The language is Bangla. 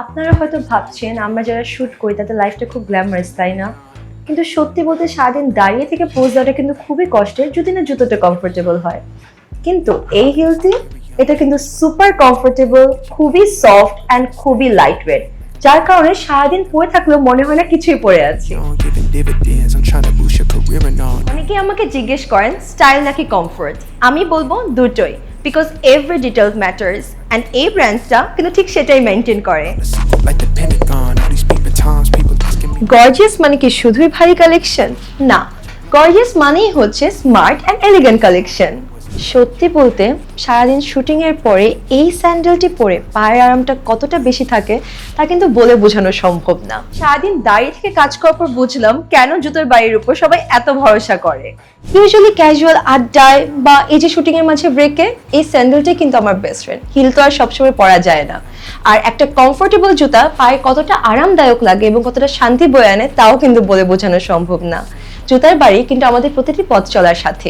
আপনারা হয়তো ভাবছেন আমরা যারা শুট করি তাদের লাইফটা খুব গ্ল্যামারাস, তাই না? কিন্তু সত্যি বলতে সারাদিন দাঁড়িয়ে থেকে পোজ দেওয়াটা কিন্তু খুবই কষ্টের, যদি না জুতোটা কমফোর্টেবল হয়। কিন্তু এই হিলটি, এটা কিন্তু সুপার কমফোর্টেবল, খুবই সফট অ্যান্ড খুবই লাইট ওয়েট, যার কারণে সারাদিন পরে থাকলেও মনে হয় না কিছুই পরে আছি। অনেকেই আমাকে জিজ্ঞেস করেন স্টাইল নাকি কমফোর্ট। আমি বলবো দুটোই, because every detail matters, and এই ব্র্যান্ডটা কিন্তু ঠিক সেটাই মেনটেন করে। গর্জিয়াস মানে কি শুধুই ভারী কালেকশন? না, গর্জিয়াস মানেই হচ্ছে স্মার্ট অ্যান্ড এলিগেন্ট কালেকশন। সত্যি বলতে সারাদিন শুটিং এর পরে এই স্যান্ডেলটি পরে পায়ের আরামটা কতটা বেশি থাকে তা কিন্তু বলে বোঝানো সম্ভব না। সারাদিন দাঁড়িয়ে থেকে কাজ করার পর বুঝলাম কেন জুতোর বাড়ির উপর সবাই এত ভরসা করে। ইউজুয়ালি ক্যাজুয়াল আড্ডায় বা এই যে শুটিং এর মাঝে ব্রেকে এই স্যান্ডেলটাই কিন্তু আমার বেস্ট ফ্রেন্ড। হিল তো আর সবসময় পরা যায় না, আর একটা কমফোর্টেবল জুতা পায়ে কতটা আরামদায়ক লাগে এবং কতটা শান্তি বয়ে আনে তাও কিন্তু বলে বোঝানো সম্ভব না। জুতার বাড়ি কিন্তু আমাদের প্রতিটি পথ চলার সাথে।